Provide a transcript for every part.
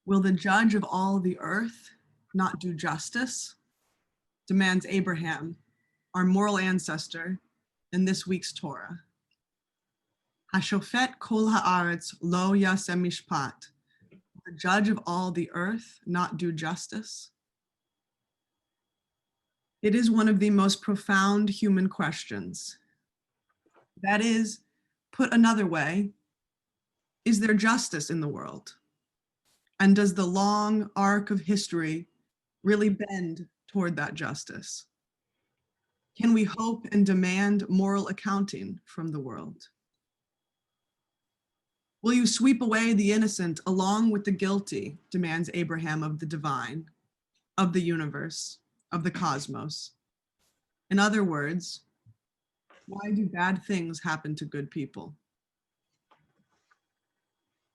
Will the judge of all the earth not do justice? Demands Abraham, our moral ancestor, in this week's Torah. Hashofet kol haaretz lo yaseh mishpat. Will the judge of all the earth not do justice? It is one of the most profound human questions. That is, put another way, is there justice in the world? And does the long arc of history really bend toward that justice? Can we hope and demand moral accounting from the world? Will you sweep away the innocent along with the guilty, demands Abraham of the divine, of the universe, of the cosmos. In other words, why do bad things happen to good people?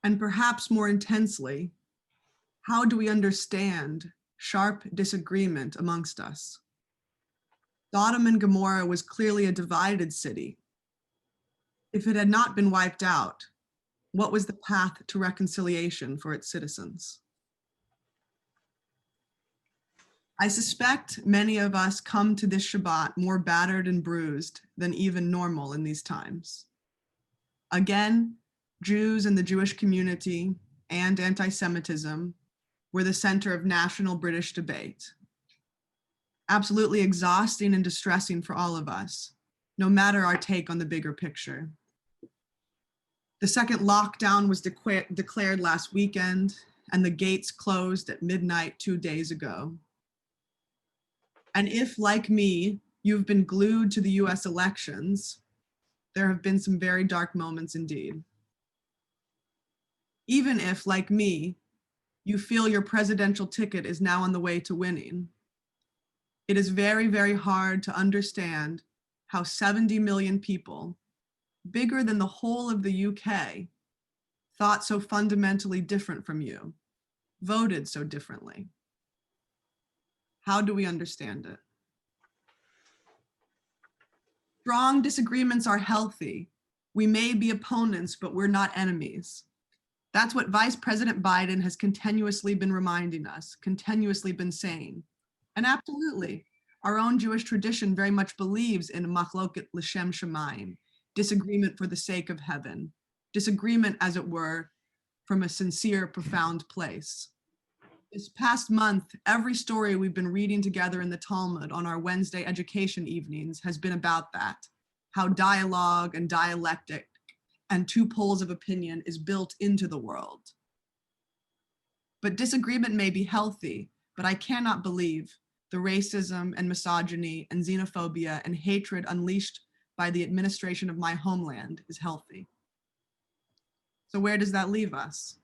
And perhaps more intensely, how do we understand sharp disagreement amongst us? Sodom and Gomorrah was clearly a divided city. If it had not been wiped out, what was the path to reconciliation for its citizens? I suspect many of us come to this Shabbat more battered and bruised than even normal in these times. Again, Jews and the Jewish community and anti-Semitism were the center of national British debate. Absolutely exhausting and distressing for all of us, no matter our take on the bigger picture. The second lockdown was declared last weekend, and the gates closed at midnight 2 days ago. And if, like me, you've been glued to the US elections, there have been some very dark moments indeed. Even if, like me, you feel your presidential ticket is now on the way to winning, it is very, very hard to understand how 70 million people, bigger than the whole of the UK, thought so fundamentally different from you, voted so differently. How do we understand it? Strong disagreements are healthy. We may be opponents, but we're not enemies. That's what Vice President Biden has continuously been reminding us, continuously been saying. And absolutely, our own Jewish tradition very much believes in machloket l'shem shamayim, disagreement for the sake of heaven, disagreement, as it were, from a sincere, profound place. This past month, every story we've been reading together in the Talmud on our Wednesday education evenings has been about that, how dialogue and dialectic and two poles of opinion is built into the world. But disagreement may be healthy, but I cannot believe the racism and misogyny and xenophobia and hatred unleashed by the administration of my homeland is healthy. So where does that leave us?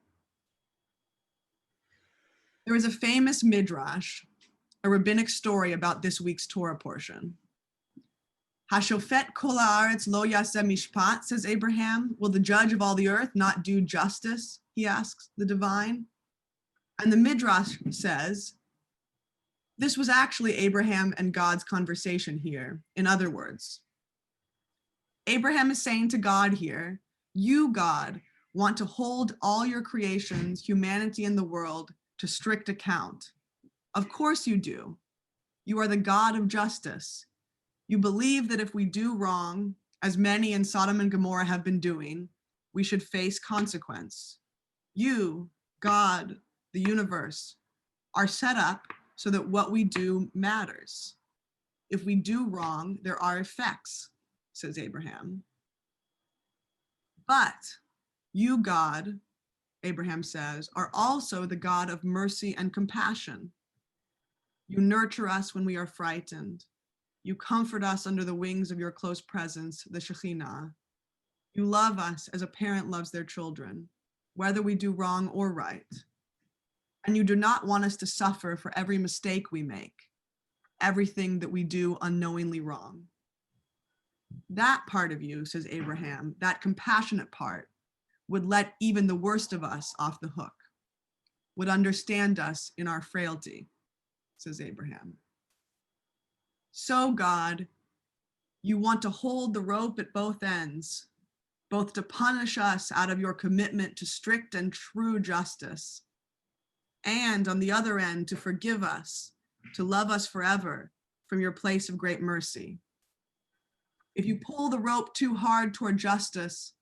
There is a famous midrash, a rabbinic story about this week's Torah portion. Hashofet kol haaretz lo yaseh mishpat, says Abraham. Will the judge of all the earth not do justice? He asks the divine. And the midrash says, this was actually Abraham and God's conversation here. In other words, Abraham is saying to God here, you, God, want to hold all your creations, humanity and the world, to strict account. Of course you do. You are the God of justice. You believe that if we do wrong, as many in Sodom and Gomorrah have been doing, we should face consequence. You, God, the universe, are set up so that what we do matters. If we do wrong, there are effects, says Abraham. But you, God, Abraham says, are also the God of mercy and compassion. You nurture us when we are frightened. You comfort us under the wings of your close presence, the Shekhinah. You love us as a parent loves their children, whether we do wrong or right. And you do not want us to suffer for every mistake we make, everything that we do unknowingly wrong. That part of you, says Abraham, that compassionate part, would let even the worst of us off the hook, would understand us in our frailty, says Abraham. So God, you want to hold the rope at both ends, both to punish us out of your commitment to strict and true justice, and on the other end to forgive us, to love us forever from your place of great mercy. If you pull the rope too hard toward justice,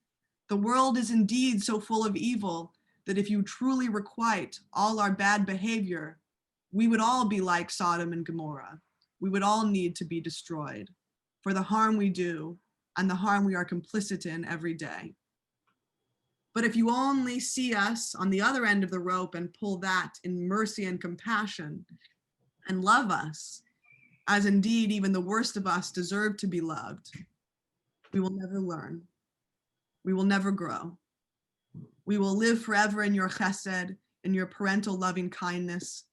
the world is indeed so full of evil that if you truly requite all our bad behavior, we would all be like Sodom and Gomorrah. We would all need to be destroyed for the harm we do and the harm we are complicit in every day. But if you only see us on the other end of the rope and pull that in mercy and compassion and love us, as indeed even the worst of us deserve to be loved, we will never learn. We will never grow. We will live forever in your chesed, in your parental loving kindness,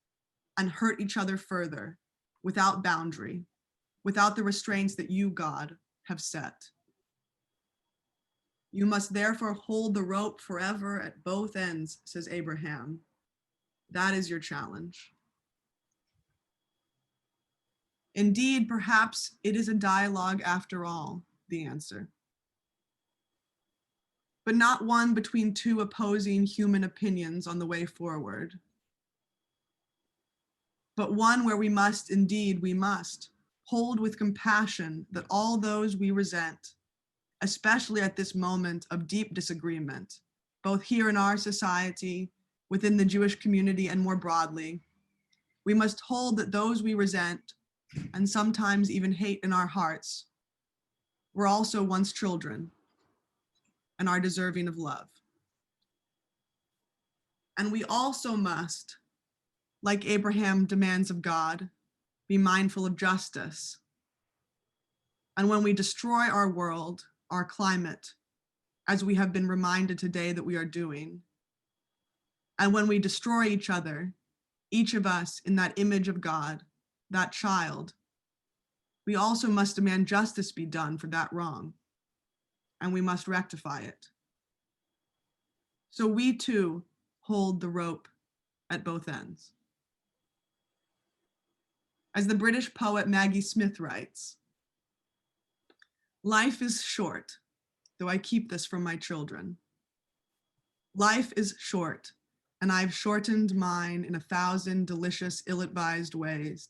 and hurt each other further without boundary, without the restraints that you, God, have set. You must therefore hold the rope forever at both ends, says Abraham. That is your challenge. Indeed, perhaps it is a dialogue after all, the answer. But not one between two opposing human opinions on the way forward, but one where we must hold with compassion that all those we resent, especially at this moment of deep disagreement, both here in our society, within the Jewish community, and more broadly, we must hold that those we resent, and sometimes even hate in our hearts, were also once children and are deserving of love. And we also must, like Abraham demands of God, be mindful of justice. And when we destroy our world, our climate, as we have been reminded today that we are doing, and when we destroy each other, each of us in that image of God, that child, we also must demand justice be done for that wrong, and we must rectify it. So we too hold the rope at both ends. As the British poet Maggie Smith writes, life is short, though I keep this from my children. Life is short, and I've shortened mine in 1,000 delicious, ill-advised ways.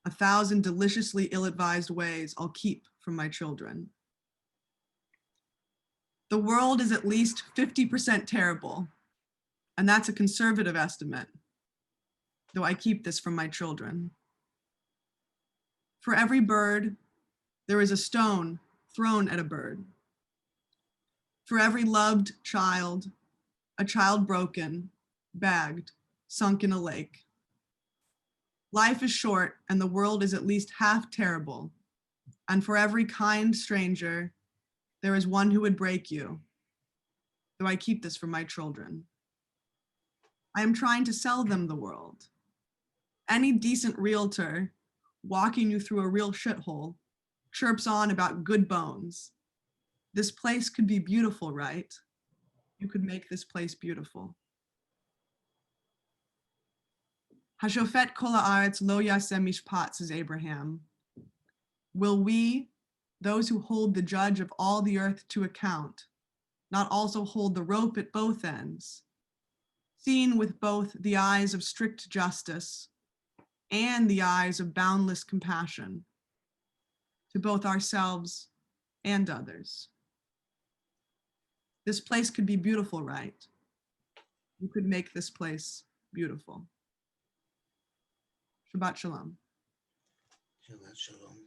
1,000 deliciously ill-advised ways I'll keep from my children. The world is at least 50% terrible, and that's a conservative estimate, though I keep this from my children. For every bird, there is a stone thrown at a bird. For every loved child, a child broken, bagged, sunk in a lake. Life is short, and the world is at least half terrible, and for every kind stranger, there is one who would break you, though I keep this from my children. I am trying to sell them the world. Any decent realtor walking you through a real shithole chirps on about good bones. This place could be beautiful, right? You could make this place beautiful. Hashofet kol haaretz lo yaseh mishpat, says Abraham. Will we, those who hold the judge of all the earth to account, not also hold the rope at both ends, seen with both the eyes of strict justice and the eyes of boundless compassion to both ourselves and others? This place could be beautiful, right? You could make this place beautiful. Shabbat shalom. Shabbat shalom.